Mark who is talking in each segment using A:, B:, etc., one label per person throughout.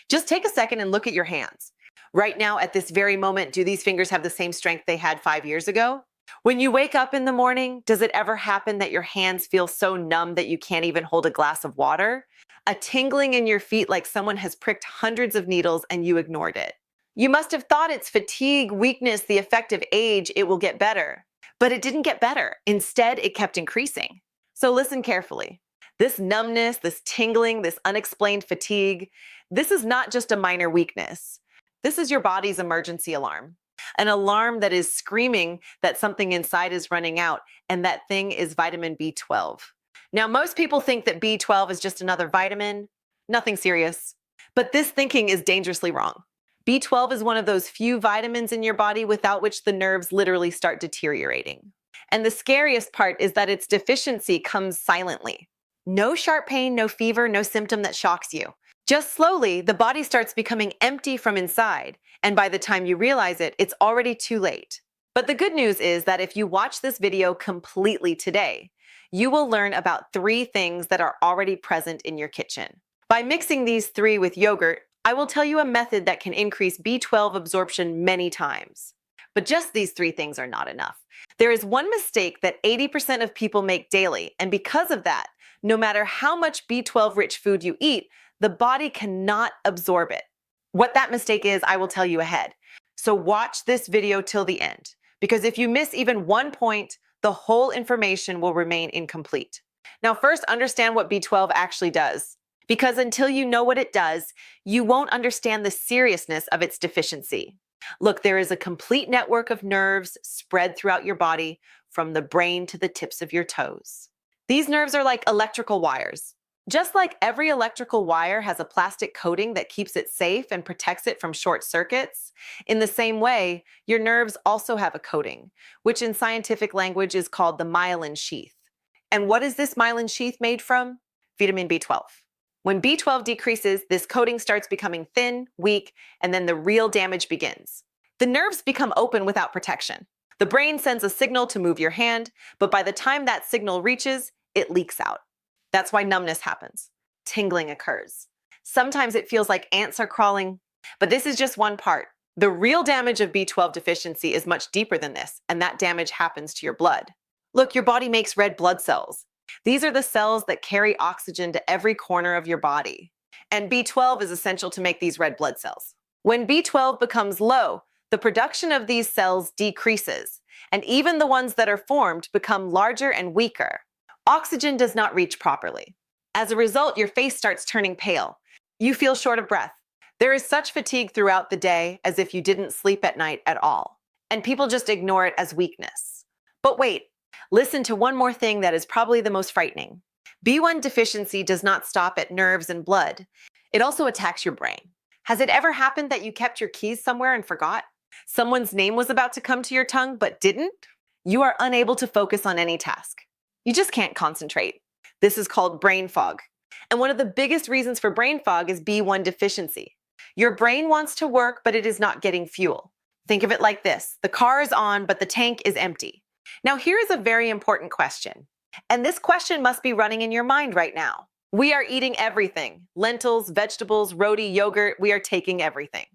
A: Just take a second and look at your hands. Right now, at this very moment, do these fingers have the same strength they had 5 years ago? When you wake up in the morning, does it ever happen that your hands feel so numb that you can't even hold a glass of water? A tingling in your feet like someone has pricked hundreds of needles and you ignored it. You must have thought it's fatigue, weakness, the effect of age, it will get better. But it didn't get better. Instead, it kept increasing. So listen carefully. This numbness, this tingling, this unexplained fatigue, this is not just a minor weakness. This is your body's emergency alarm. An alarm that is screaming that something inside is running out, and that thing is vitamin B12. Now, most people think that B12 is just another vitamin, nothing serious. But this thinking is dangerously wrong. B12 is one of those few vitamins in your body without which the nerves literally start deteriorating. And the scariest part is that its deficiency comes silently. No sharp pain, no fever, no symptom that shocks you. Just slowly, the body starts becoming empty from inside, and by the time you realize it, it's already too late. But the good news is that if you watch this video completely today, you will learn about 3 things that are already present in your kitchen. By mixing these 3 with yogurt, I will tell you a method that can increase B12 absorption many times. But just these 3 things are not enough. There is one mistake that 80% of people make daily, and because of that, no matter how much B12-rich food you eat, the body cannot absorb it. What that mistake is, I will tell you ahead. So watch this video till the end, because if you miss even one point, the whole information will remain incomplete. Now, first, understand what B12 actually does, because until you know what it does, you won't understand the seriousness of its deficiency. Look, there is a complete network of nerves spread throughout your body, from the brain to the tips of your toes. These nerves are like electrical wires. Just like every electrical wire has a plastic coating that keeps it safe and protects it from short circuits, in the same way, your nerves also have a coating, which in scientific language is called the myelin sheath. And what is this myelin sheath made from? Vitamin B12. When B12 decreases, this coating starts becoming thin, weak, and then the real damage begins. The nerves become open without protection. The brain sends a signal to move your hand, but by the time that signal reaches, it leaks out. That's why numbness happens. Tingling occurs. Sometimes it feels like ants are crawling, but this is just one part. The real damage of B12 deficiency is much deeper than this, and that damage happens to your blood. Look, your body makes red blood cells. These are the cells that carry oxygen to every corner of your body. And B12 is essential to make these red blood cells. When B12 becomes low, the production of these cells decreases, and even the ones that are formed become larger and weaker. Oxygen does not reach properly. As a result, your face starts turning pale. You feel short of breath. There is such fatigue throughout the day as if you didn't sleep at night at all. And people just ignore it as weakness. But wait, listen to one more thing that is probably the most frightening. B1 deficiency does not stop at nerves and blood. It also attacks your brain. Has it ever happened that you kept your keys somewhere and forgot? Someone's name was about to come to your tongue but didn't? You are unable to focus on any task. You just can't concentrate. This is called brain fog. And one of the biggest reasons for brain fog is B1 deficiency. Your brain wants to work, but it is not getting fuel. Think of it like this. The car is on, but the tank is empty. Now, here is a very important question. And this question must be running in your mind right now. We are eating everything. Lentils, vegetables, roti, yogurt, we are taking everything.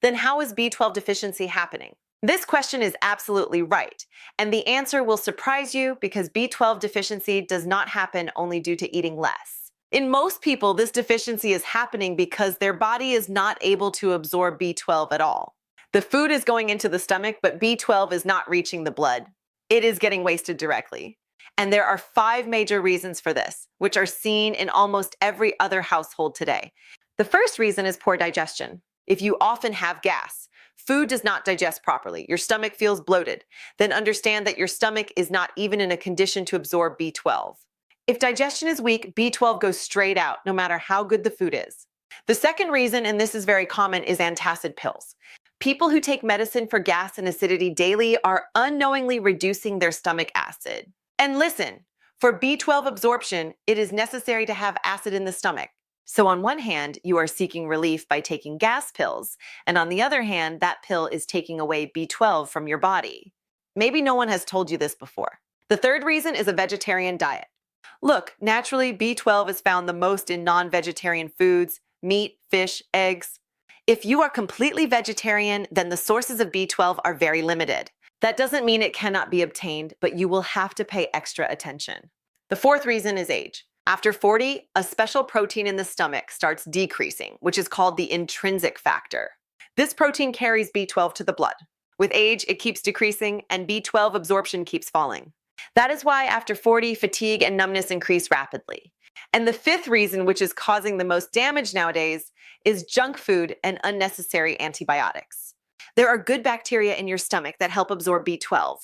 A: Then how is B12 deficiency happening? This question is absolutely right, and the answer will surprise you because B12 deficiency does not happen only due to eating less. In most people, this deficiency is happening because their body is not able to absorb B12 at all. The food is going into the stomach, but B12 is not reaching the blood. It is getting wasted directly. And there are 5 major reasons for this, which are seen in almost every other household today. The first reason is poor digestion. If you often have gas, food does not digest properly, your stomach feels bloated, then understand that your stomach is not even in a condition to absorb B12. If digestion is weak, B12 goes straight out, no matter how good the food is. The second reason, and this is very common, is antacid pills. People who take medicine for gas and acidity daily are unknowingly reducing their stomach acid. And listen, for B12 absorption, it is necessary to have acid in the stomach. So on one hand, you are seeking relief by taking gas pills, and on the other hand, that pill is taking away B12 from your body. Maybe no one has told you this before. The third reason is a vegetarian diet. Look, naturally, B12 is found the most in non-vegetarian foods, meat, fish, eggs. If you are completely vegetarian, then the sources of B12 are very limited. That doesn't mean it cannot be obtained, but you will have to pay extra attention. The fourth reason is age. After 40, a special protein in the stomach starts decreasing, which is called the intrinsic factor. This protein carries B12 to the blood. With age, it keeps decreasing, and B12 absorption keeps falling. That is why after 40, fatigue and numbness increase rapidly. And the fifth reason, which is causing the most damage nowadays, is junk food and unnecessary antibiotics. There are good bacteria in your stomach that help absorb B12.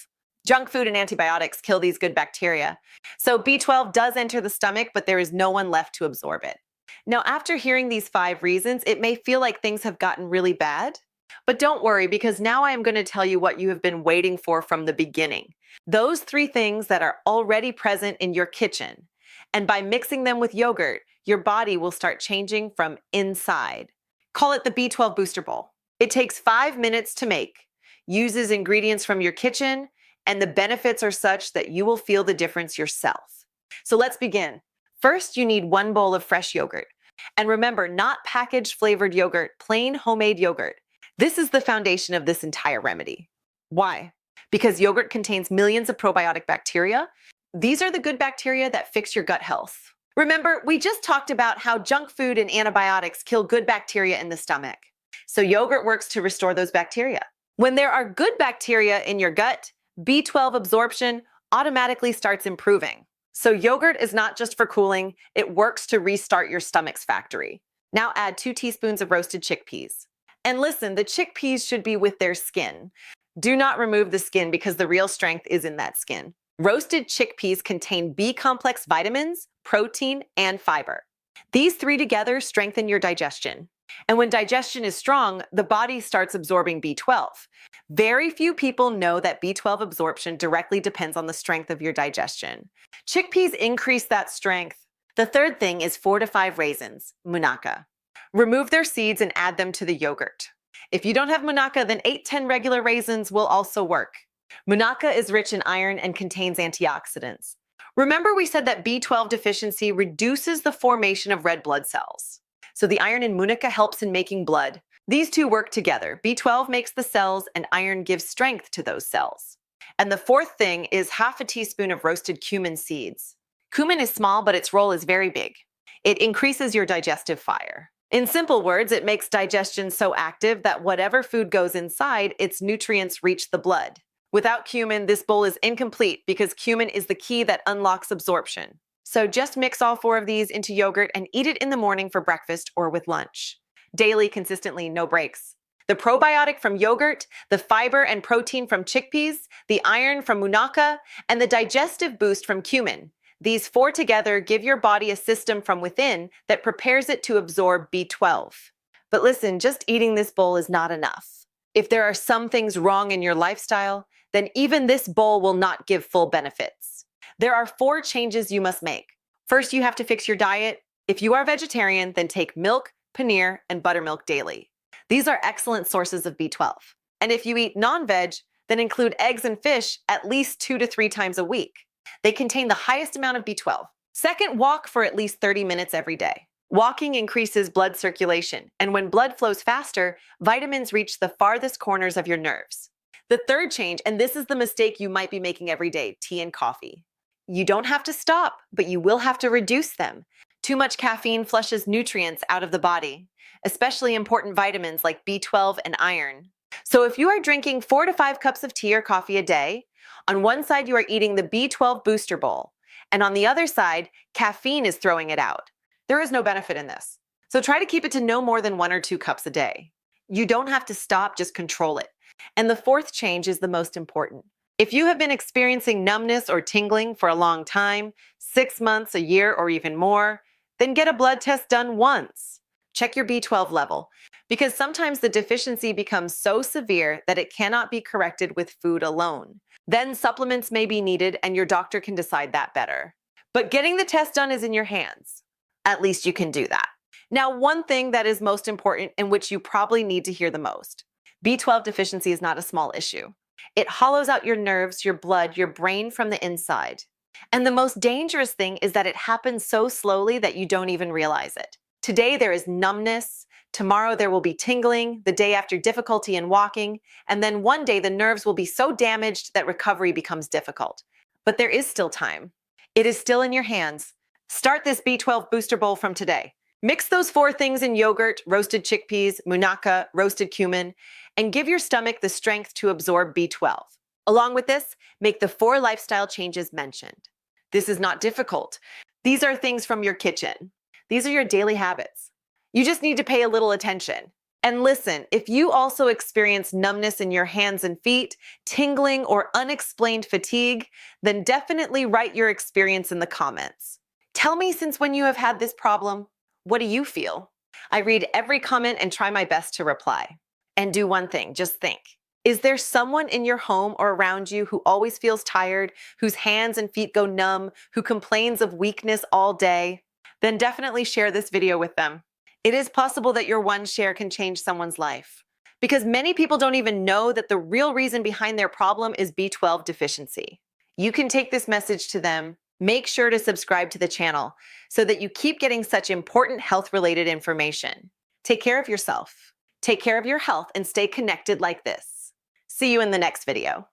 A: Junk food and antibiotics kill these good bacteria. So B12 does enter the stomach, but there is no one left to absorb it. Now, after hearing these 5 reasons, it may feel like things have gotten really bad. But don't worry, because now I am going to tell you what you have been waiting for from the beginning. Those 3 things that are already present in your kitchen. And by mixing them with yogurt, your body will start changing from inside. Call it the B12 Booster Bowl. It takes 5 minutes to make, uses ingredients from your kitchen, and the benefits are such that you will feel the difference yourself. So let's begin. First, you need 1 bowl of fresh yogurt. And remember, not packaged flavored yogurt, plain homemade yogurt. This is the foundation of this entire remedy. Why? Because yogurt contains millions of probiotic bacteria. These are the good bacteria that fix your gut health. Remember, we just talked about how junk food and antibiotics kill good bacteria in the stomach. So yogurt works to restore those bacteria. When there are good bacteria in your gut, B12 absorption automatically starts improving. So yogurt is not just for cooling, it works to restart your stomach's factory. Now add 2 teaspoons of roasted chickpeas. And listen, the chickpeas should be with their skin. Do not remove the skin because the real strength is in that skin. Roasted chickpeas contain B-complex vitamins, protein, and fiber. These 3 together strengthen your digestion. And when digestion is strong, the body starts absorbing B12. Very few people know that B12 absorption directly depends on the strength of your digestion. Chickpeas increase that strength. The third thing is 4 to 5 raisins, munaka. Remove their seeds and add them to the yogurt. If you don't have munaka, then 8-10 regular raisins will also work. Munaka is rich in iron and contains antioxidants. Remember we said that B12 deficiency reduces the formation of red blood cells. So the iron in munaka helps in making blood. These 2 work together. B12 makes the cells and iron gives strength to those cells. And the fourth thing is half a teaspoon of roasted cumin seeds. Cumin is small, but its role is very big. It increases your digestive fire. In simple words, it makes digestion so active that whatever food goes inside, its nutrients reach the blood. Without cumin, this bowl is incomplete because cumin is the key that unlocks absorption. So just mix all 4 of these into yogurt and eat it in the morning for breakfast or with lunch. Daily, consistently, no breaks. The probiotic from yogurt, the fiber and protein from chickpeas, the iron from munaka, and the digestive boost from cumin. These 4 together give your body a system from within that prepares it to absorb B12. But listen, just eating this bowl is not enough. If there are some things wrong in your lifestyle, then even this bowl will not give full benefits. There are 4 changes you must make. First, you have to fix your diet. If you are vegetarian, then take milk, paneer, and buttermilk daily. These are excellent sources of B12. And if you eat non-veg, then include eggs and fish at least 2 to 3 times a week. They contain the highest amount of B12. Second, walk for at least 30 minutes every day. Walking increases blood circulation, and when blood flows faster, vitamins reach the farthest corners of your nerves. The third change, and this is the mistake you might be making every day, tea and coffee. You don't have to stop, but you will have to reduce them. Too much caffeine flushes nutrients out of the body, especially important vitamins like B12 and iron. So if you are drinking 4 to 5 cups of tea or coffee a day, on one side you are eating the B12 booster bowl, and on the other side, caffeine is throwing it out. There is no benefit in this. So try to keep it to no more than 1 or 2 cups a day. You don't have to stop, just control it. And the fourth change is the most important. If you have been experiencing numbness or tingling for a long time, 6 months, a year, or even more, then get a blood test done once. Check your B12 level, because sometimes the deficiency becomes so severe that it cannot be corrected with food alone. Then supplements may be needed and your doctor can decide that better. But getting the test done is in your hands. At least you can do that. Now, one thing that is most important and which you probably need to hear the most. B12 deficiency is not a small issue. It hollows out your nerves, your blood, your brain from the inside. And the most dangerous thing is that it happens so slowly that you don't even realize it. Today there is numbness, tomorrow there will be tingling, the day after difficulty in walking, and then one day the nerves will be so damaged that recovery becomes difficult. But there is still time. It is still in your hands. Start this B12 booster bowl from today. Mix those 4 things in yogurt, roasted chickpeas, munaka, roasted cumin, and give your stomach the strength to absorb B12. Along with this, make the 4 lifestyle changes mentioned. This is not difficult. These are things from your kitchen. These are your daily habits. You just need to pay a little attention. And listen, if you also experience numbness in your hands and feet, tingling, or unexplained fatigue, then definitely write your experience in the comments. Tell me since when you have had this problem. What do you feel? I read every comment and try my best to reply. And do one thing, just think. Is there someone in your home or around you who always feels tired, whose hands and feet go numb, who complains of weakness all day? Then definitely share this video with them. It is possible that your one share can change someone's life. Because many people don't even know that the real reason behind their problem is B12 deficiency. You can take this message to them. Make sure to subscribe to the channel so that you keep getting such important health-related information. Take care of yourself. Take care of your health and stay connected like this. See you in the next video.